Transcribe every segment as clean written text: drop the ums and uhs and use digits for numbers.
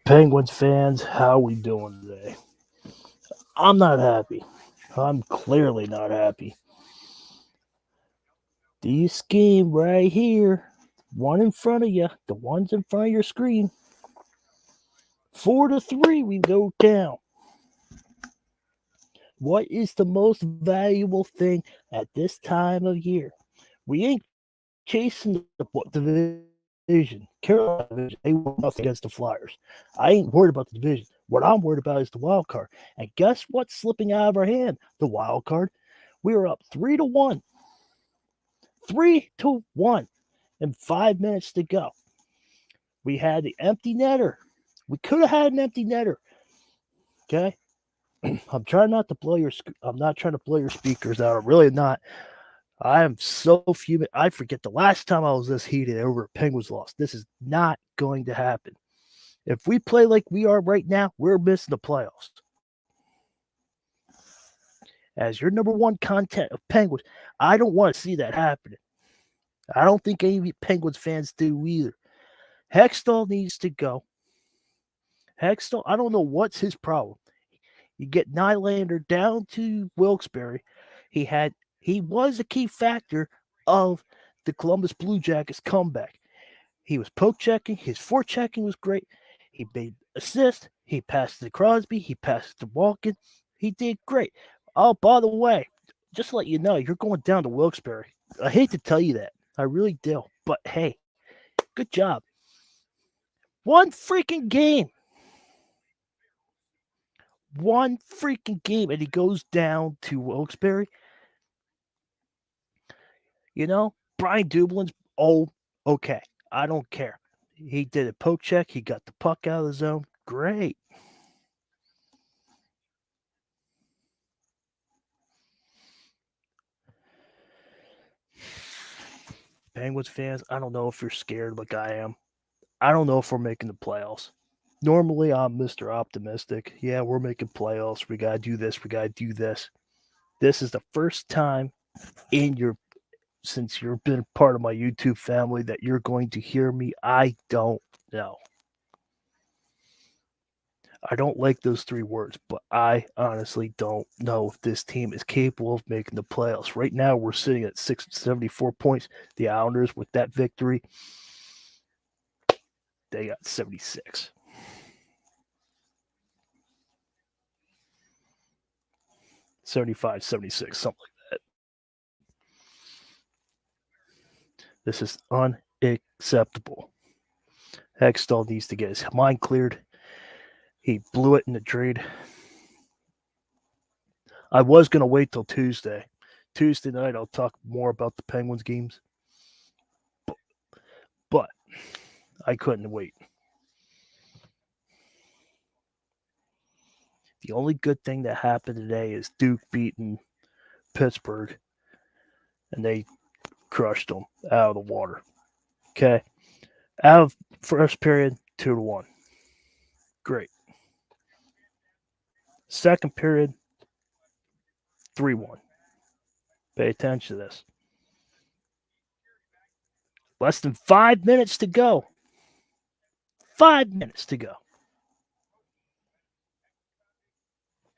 Penguins fans, how we doing today? I'm not happy. I'm clearly not happy. This game right here, one in front of you, the ones in front of your screen, 4-3, we go down. What is the most valuable thing at this time of year? We ain't chasing the division. Carolina division, they won nothing against the Flyers. I ain't worried about the division. What I'm worried about is the wild card. And guess what's slipping out of our hand? The wild card. We were up 3-1. 3-1 and 5 minutes to go. We had the empty netter. We could have had an empty netter. Okay? I'm trying not to blow your I'm not trying to blow your speakers out. I'm really not. I am so fuming. I forget the last time I was this heated over a Penguins loss. This is not going to happen. If we play like we are right now, we're missing the playoffs. As your number one content of Penguins, I don't want to see that happening. I don't think any Penguins fans do either. Hextall needs to go. Hextall, I don't know what's his problem. You get Nylander down to Wilkes-Barre. He was a key factor of the Columbus Blue Jackets comeback. He was poke checking. His forechecking was great. He made assists. He passed to Crosby. He passed to Walken. He did great. Oh, by the way, just to let you know, you're going down to Wilkes-Barre. I hate to tell you that. I really do. But hey, good job. One freaking game. One freaking game. And he goes down to Wilkes-Barre. You know, Brian Dublin's old. Okay. I don't care. He did a poke check. He got the puck out of the zone. Great. Penguins fans, I don't know if you're scared like I am. I don't know if we're making the playoffs. Normally, I'm Mr. Optimistic. Yeah, we're making playoffs. We got to do this. We got to do this. This is the first time since you've been part of my YouTube family that you're going to hear me. I don't know. I don't like those three words, but I honestly don't know if this team is capable of making the playoffs. Right now, we're sitting at 674 points. The Islanders, with that victory, they got 76. $75, 76, something like that. This is unacceptable. Hextall needs to get his mind cleared. He blew it in the trade. I was going to wait till Tuesday. Tuesday night, I'll talk more about the Penguins games. But I couldn't wait. The only good thing that happened today is Duke beating Pittsburgh, and they crushed them out of the water. Okay. Out of first period, 2-1. Great. Second period, 3-1. Pay attention to this. Less than 5 minutes to go. 5 minutes to go.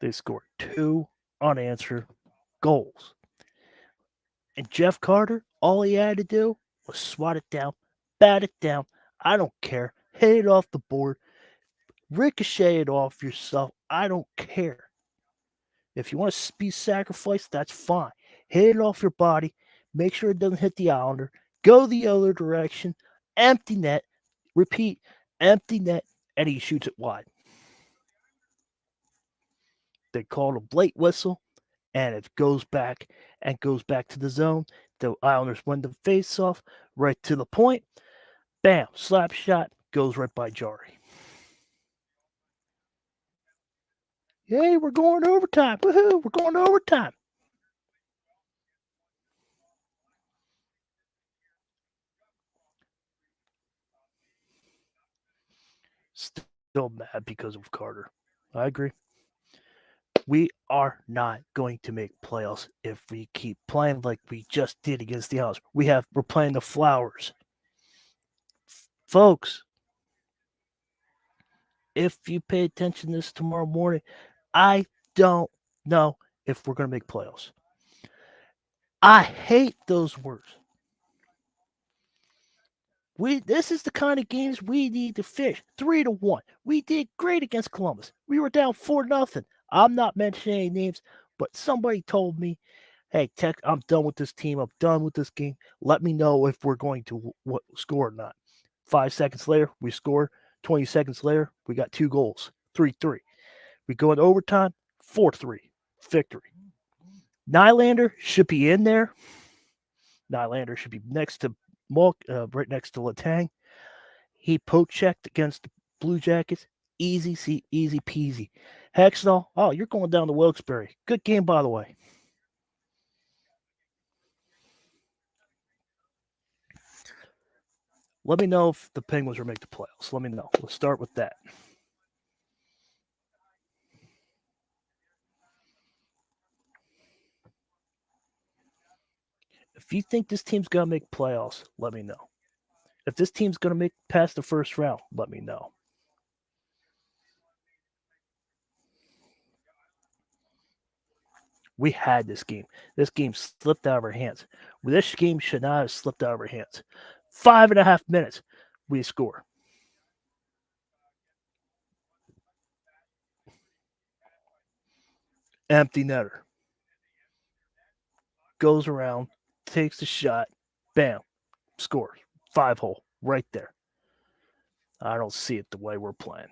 They scored 2 unanswered goals. And Jeff Carter, all he had to do was swat it down, bat it down. I don't care. Hit it off the board. Ricochet it off yourself. I don't care. If you want to be sacrificed, that's fine. Hit it off your body. Make sure it doesn't hit the Islander. Go the other direction. Empty net. Repeat. Empty net. And he shoots it wide. They called a late whistle. And it goes back to the zone. The Islanders win the face-off right to the point. Bam. Slap shot. Goes right by Jari. Yay, we're going to overtime. Woohoo, we're going to overtime. Still mad because of Carter. I agree. We are not going to make playoffs if we keep playing like we just did against the Islanders. We're playing the Flowers. Folks, if you pay attention this tomorrow morning, I don't know if we're going to make playoffs. I hate those words. This is the kind of games we need to fish. 3-1. We did great against Columbus. We were down 4-0. I'm not mentioning any names, but somebody told me, "Hey, Tech, I'm done with this team. I'm done with this game. Let me know if we're going to score or not." 5 seconds later, we scored. 20 seconds later, we got 2 goals. 3-3. We go into overtime. 4-3. Victory. Nylander should be in there. Nylander should be next to right next to Letang. He poke checked against the Blue Jackets. Easy peasy. Hextall, oh, you're going down to Wilkes-Barre. Good game, by the way. Let me know if the Penguins will make the playoffs. Let me know. Let's start with that. If you think this team's going to make playoffs, let me know. If this team's going to make past the first round, let me know. We had this game. This game slipped out of our hands. This game should not have slipped out of our hands. 5.5 minutes, we score. Empty netter. Goes around, takes the shot, bam, scores. 5-hole, right there. I don't see it the way we're playing.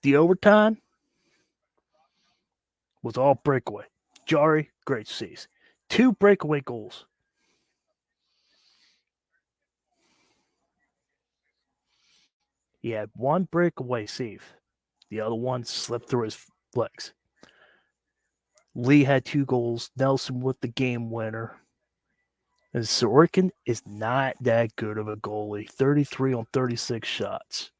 The overtime was all breakaway. Jari, great saves. 2 breakaway goals. He had 1 breakaway save. The other one slipped through his legs. Lee had 2 goals. Nelson with the game winner. And Sorokin is not that good of a goalie. 33 on 36 shots.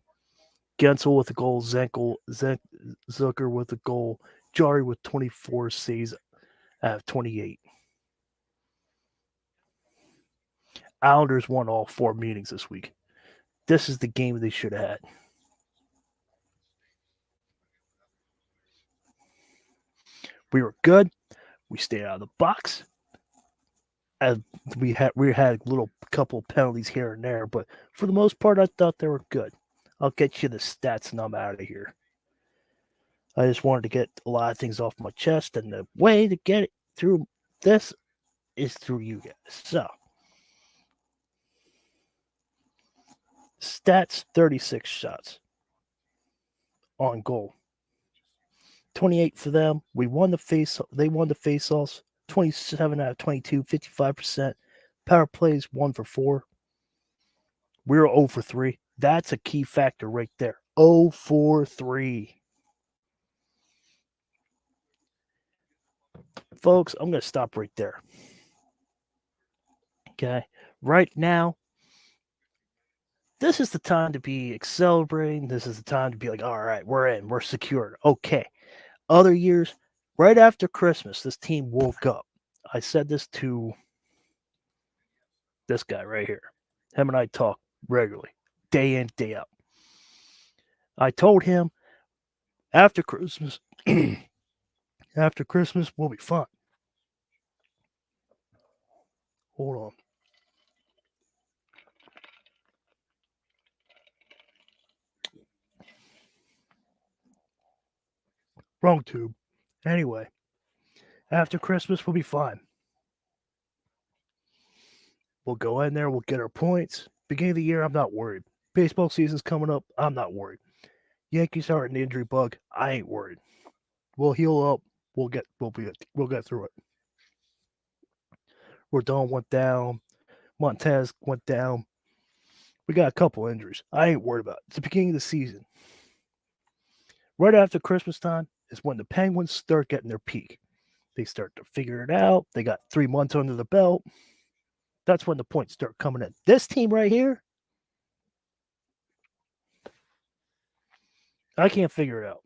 Gensel with a goal. Zucker with a goal. Jari with 24 saves out of 28. Islanders won all 4 meetings this week. This is the game they should have had. We were good. We stayed out of the box. As we had a little couple penalties here and there, but for the most part, I thought they were good. I'll get you the stats and I'm out of here. I just wanted to get a lot of things off my chest, and the way to get it through this is through you guys. So, stats: 36 shots on goal, 28 for them. We won the face. They won the face-offs. 27 out of 22, 55%. Power plays 1 for 4. We were 0 for 3. That's a key factor right there. 0 for 3. Folks, I'm going to stop right there. Okay. Right now, this is the time to be celebrating. This is the time to be like, all right, we're in. We're secured. Okay. Other years, right after Christmas, this team woke up. I said this to this guy right here. Him and I talk regularly, day in, day out. I told him after Christmas, after Christmas, we'll be fine. Hold on. Wrong tube. Anyway, after Christmas, we'll be fine. We'll go in there, we'll get our points. Beginning of the year, I'm not worried. Baseball season's coming up, I'm not worried. Yankees are an injury bug, I ain't worried. We'll heal up, we'll get through it. Rodon went down, Montez went down. We got a couple injuries. I ain't worried about it. It's the beginning of the season. Right after Christmas time is when the Penguins start getting their peak. They start to figure it out. They got 3 months under the belt. That's when the points start coming in. This team right here, I can't figure it out.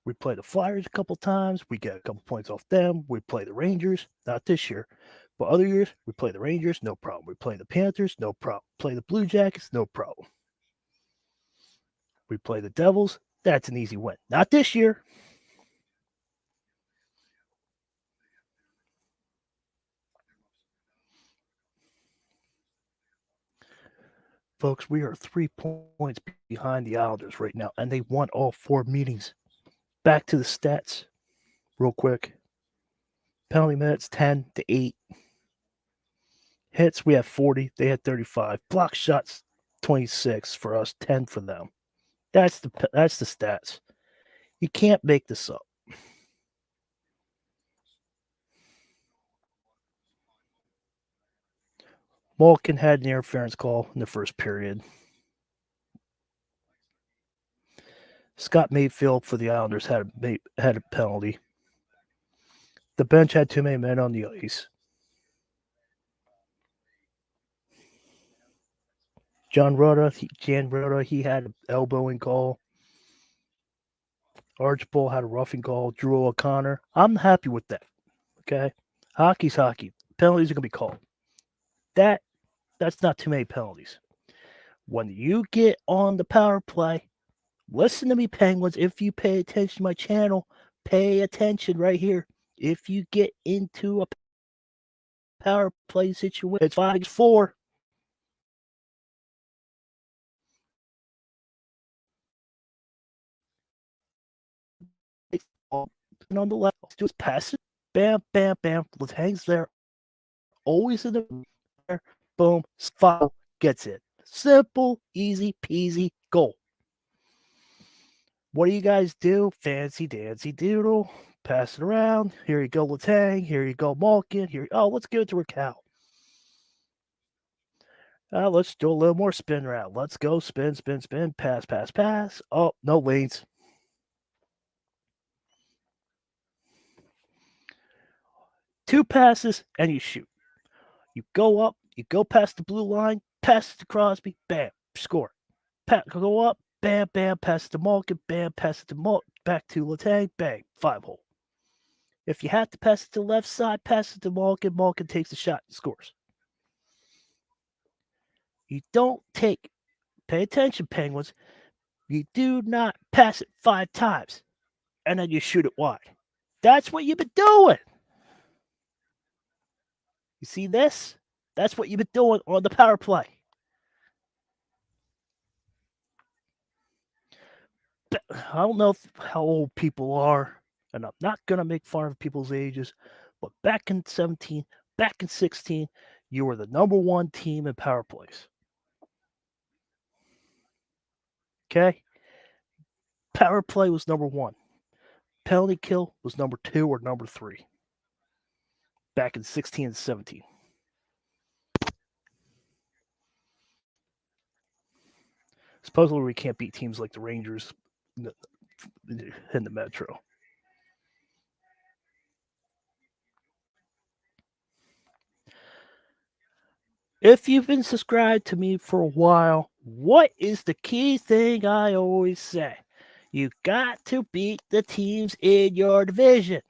We play the Flyers a couple times. We get a couple points off them. We play the Rangers. Not this year. But other years, we play the Rangers, no problem. We play the Panthers, no problem. Play the Blue Jackets, no problem. We play the Devils, that's an easy win. Not this year. Folks, we are 3 points behind the Islanders right now, and they won all 4 meetings. Back to the stats, real quick. Penalty minutes 10-8. Hits, we have 40. They had 35. Block shots 26 for us, 10 for them. That's the stats. You can't make this up. Malkin had an interference call in the first period. Scott Mayfield for the Islanders had a penalty. The bench had too many men on the ice. Jan Rutta, he had an elbowing call. Archibald had a roughing call. Drew O'Connor. I'm happy with that. Okay, hockey's hockey. Penalties are gonna be called. That's not too many penalties. When you get on the power play, listen to me, Penguins. If you pay attention to my channel, pay attention right here. If you get into a power play situation, it's 5-4. On the left, just pass it. Bam, bam, bam. Letang's there. Always in the there. Boom. Foul. Gets it. Simple, easy peasy goal. What do you guys do? Fancy dancy doodle. Pass it around. Here you go, Letang. Here you go, Malkin. Let's give it to Raquel. Let's do a little more spin route. Let's go. Spin, spin, spin. Pass, pass, pass. Oh, no lanes. Two passes, and you shoot. You go up. You go past the blue line. Pass it to Crosby. Bam. Score. Go up. Bam, bam. Pass it to Malkin. Bam. Pass it to back to Letang. Bang. 5-hole. If you have to pass it to the left side, pass it to Malkin. Malkin takes the shot and scores. You don't pay attention, Penguins. You do not pass it 5 times and then you shoot it wide. That's what you've been doing. You see this? That's what you've been doing on the power play. I don't know how old people are, and I'm not going to make fun of people's ages, but back in 17, back in 16, you were the number 1 team in power plays. Okay? Power play was number 1. Penalty kill was number 2 or number 3. Back in 16 and 17. Supposedly we can't beat teams like the Rangers in the Metro. If you've been subscribed to me for a while, what is the key thing I always say? You got to beat the teams in your division.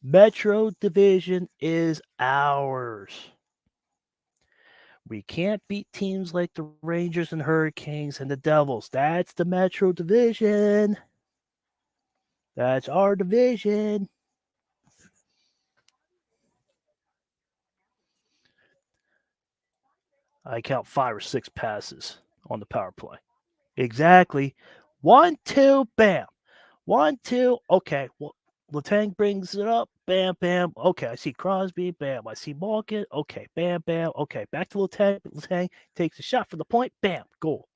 Metro Division is ours. We can't beat teams like the Rangers and Hurricanes and the Devils. That's the Metro Division. That's our division. I count 5 or 6 passes on the power play. Exactly. 1, 2, bam. 1, 2, okay. Well, Letang brings it up. Bam, bam. Okay, I see Crosby. Bam. I see Malkin. Okay, bam, bam. Okay, back to Letang. Letang takes a shot for the point. Bam, goal.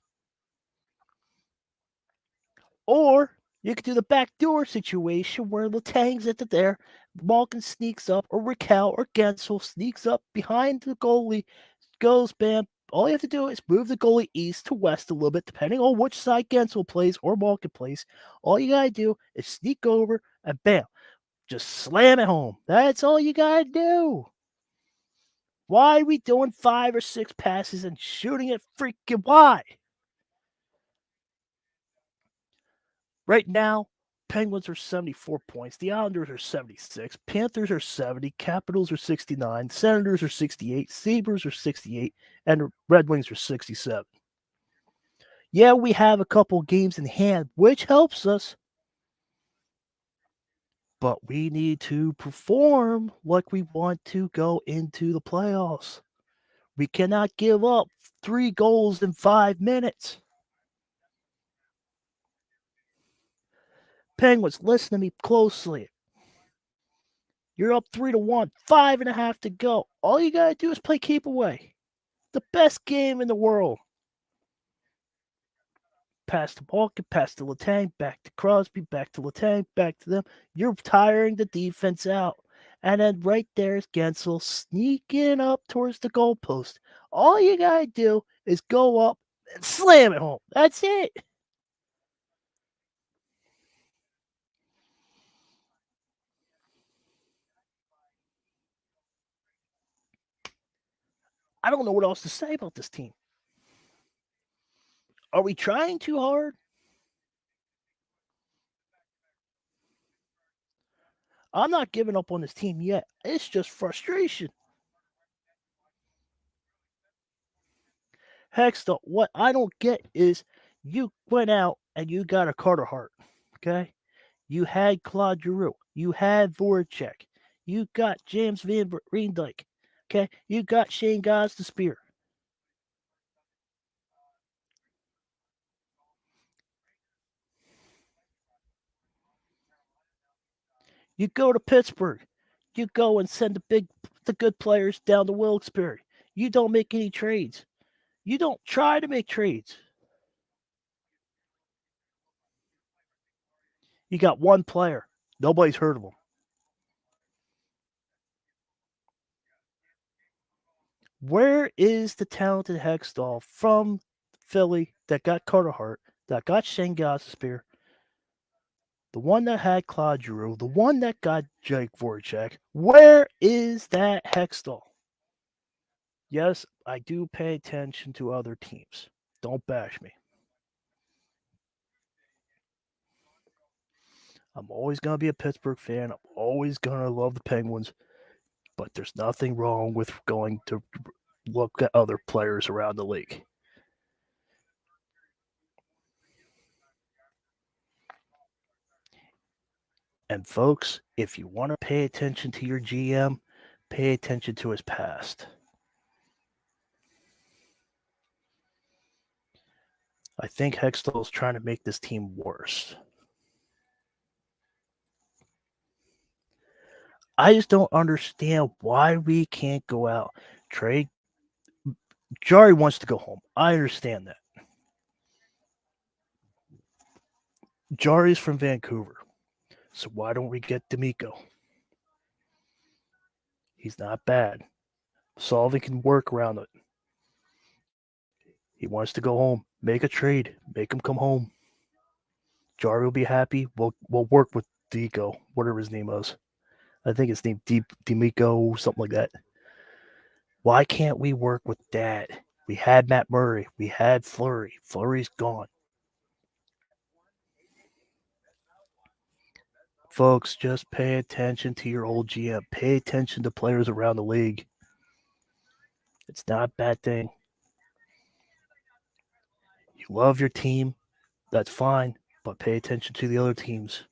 Or you could do the backdoor situation where Letang's at there. Malkin sneaks up, or Raquel or Gensel sneaks up behind the goalie. Goes, bam. All you have to do is move the goalie east to west a little bit, depending on which side Gensel plays or Malkin plays. All you gotta do is sneak over and bam, just slam it home. That's all you gotta do. Why are we doing 5 or 6 passes and shooting it freaking wide? Right now, Penguins are 74 points. The Islanders are 76. Panthers are 70. Capitals are 69. Senators are 68. Sabres are 68. And the Red Wings are 67. Yeah, we have a couple games in hand, which helps us. But we need to perform like we want to go into the playoffs. We cannot give up 3 goals in 5 minutes. Penguins, listen to me closely. You're up 3-1, 5.5 to go. All you got to do is play keep away. The best game in the world. Pass the ball, pass to Letang, back to Crosby, back to Letang, back to them. You're tiring the defense out. And then right there is Gensel sneaking up towards the goalpost. All you got to do is go up and slam it home. That's it. I don't know what else to say about this team. Are we trying too hard? I'm not giving up on this team yet. It's just frustration. Hextall, what I don't get is you went out and you got a Carter Hart, okay? You had Claude Giroux. You had Voracek. You got James Van Riemsdyk, okay? You got Shane Goss the Spear. You go to Pittsburgh. You go and send the good players down to Wilkes-Barre. You don't make any trades. You don't try to make trades. You got one player. Nobody's heard of him. Where is the talented Hextall from Philly that got Carter Hart, that got Shane Spear, the one that had Claude Giroux, the one that got Jake Voracek? Where is that Hextall? Yes, I do pay attention to other teams. Don't bash me. I'm always going to be a Pittsburgh fan. I'm always going to love the Penguins. But there's nothing wrong with going to look at other players around the league. And folks, if you want to pay attention to your GM, pay attention to his past. I think Hextall is trying to make this team worse. I just don't understand why we can't go out, trade. Jari wants to go home. I understand that. Jari's from Vancouver. So why don't we get D'Amico? He's not bad. Solving can work around it. He wants to go home. Make a trade. Make him come home. Jari will be happy. We'll work with Dico, whatever his name was. I think it's named D'Amico, something like that. Why can't we work with that? We had Matt Murray. We had Fleury. Fleury's gone. Folks, just pay attention to your old GM. Pay attention to players around the league. It's not a bad thing. You love your team, that's fine, but pay attention to the other teams.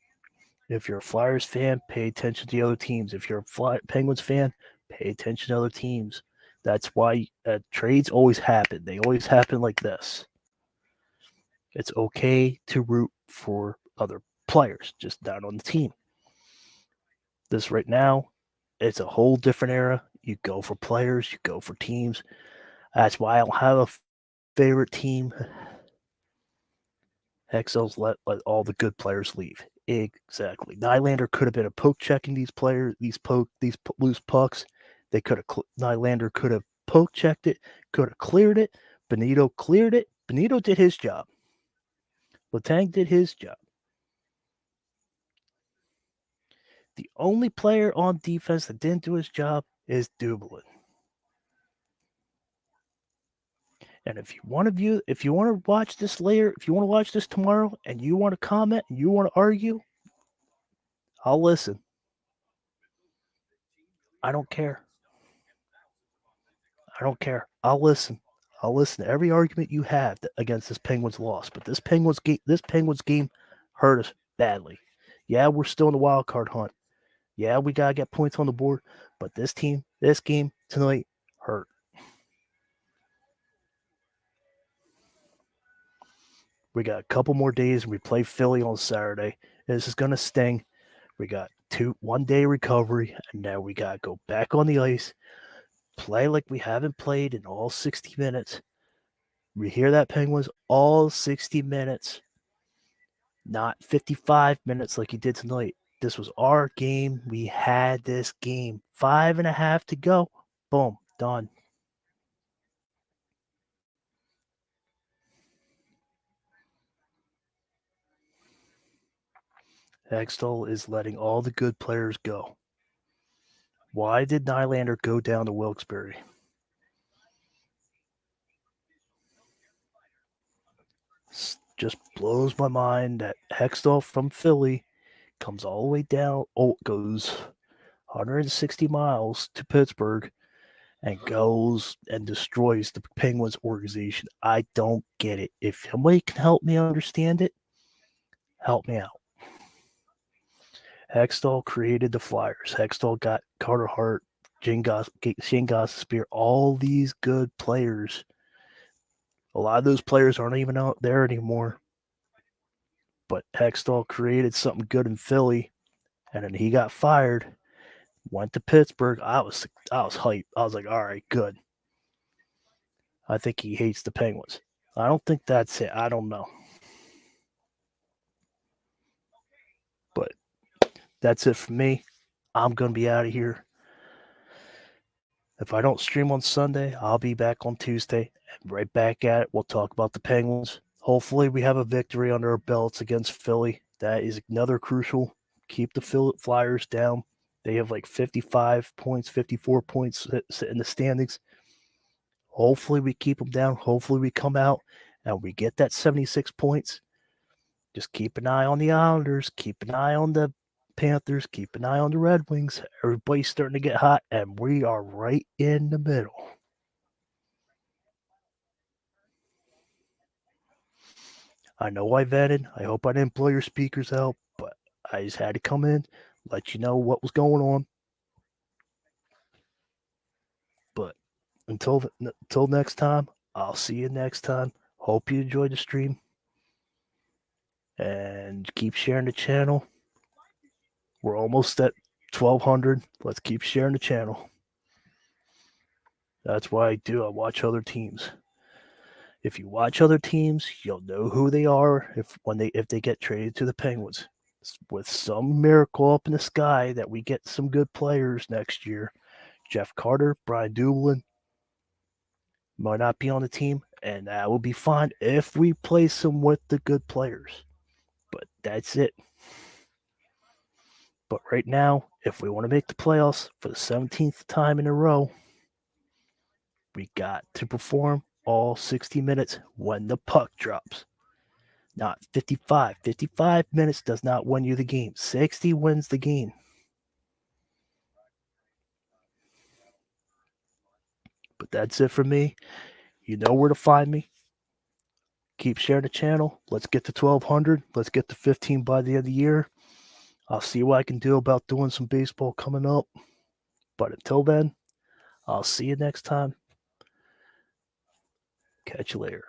If you're a Flyers fan, pay attention to the other teams. If you're a Penguins fan, pay attention to other teams. That's why trades always happen. They always happen like this. It's okay to root for other players, just not on the team. This right now, it's a whole different era. You go for players, you go for teams. That's why I don't have a favorite team. Hextall's let all the good players leave. Exactly. Nylander could have been a poke checking these players, these loose pucks. They could have Nylander could have poke checked it, could have cleared it. Benito cleared it. Benito did his job. Letang did his job. The only player on defense that didn't do his job is Dumoulin. And if you want to watch this later, if you want to watch this tomorrow, and you want to comment and you want to argue, I'll listen. I don't care. I don't care. I'll listen. I'll listen to every argument you have against this Penguins loss. But this Penguins game hurt us badly. Yeah, we're still in the wild card hunt. Yeah, we gotta get points on the board. But this game tonight hurt. We got a couple more days, and we play Philly on Saturday. This is gonna sting. We got 1 day recovery, and now we gotta go back on the ice, play like we haven't played in all 60 minutes. We hear that, Penguins? All 60 minutes, not 55 minutes like you did tonight. This was our game. We had this game. 5.5 to go. Boom, done. Hextall is letting all the good players go. Why did Nylander go down to Wilkes-Barre? Just blows my mind that Hextall from Philly comes all the way down, goes 160 miles to Pittsburgh and goes and destroys the Penguins organization. I don't get it. If somebody can help me understand it, help me out. Hextall created the Flyers. Hextall got Carter Hart, Shane Gostisbehere, all these good players. A lot of those players aren't even out there anymore. But Hextall created something good in Philly, and then he got fired, went to Pittsburgh. I was hyped. I was like, all right, good. I think he hates the Penguins. I don't think that's it. I don't know. But that's it for me. I'm going to be out of here. If I don't stream on Sunday, I'll be back on Tuesday and right back at it. We'll talk about the Penguins. Hopefully we have a victory under our belts against Philly. That is another crucial. Keep the Flyers down. They have like 55 points, 54 points in the standings. Hopefully we keep them down. Hopefully we come out and we get that 76 points. Just keep an eye on the Islanders. Keep an eye on the Panthers. Keep an eye on the Red Wings. Everybody's starting to get hot, and we are right in the middle. I know I vetted. I hope I didn't blow your speakers out, but I just had to come in, let you know what was going on. But until next time, I'll see you next time. Hope you enjoyed the stream. And keep sharing the channel. We're almost at 1,200. Let's keep sharing the channel. That's what I do. I watch other teams. If you watch other teams, you'll know who they are if they get traded to the Penguins. With some miracle up in the sky that we get some good players next year. Jeff Carter, Brian Dumoulin might not be on the team, and that will be fine if we place them with the good players. But that's it. But right now, if we want to make the playoffs for the 17th time in a row, we got to perform all 60 minutes when the puck drops. Not 55. 55 minutes does not win you the game. 60 wins the game. But that's it for me. You know where to find me. Keep sharing the channel. Let's get to 1,200. Let's get to 15 by the end of the year. I'll see what I can do about doing some baseball coming up. But until then, I'll see you next time. Catch you later.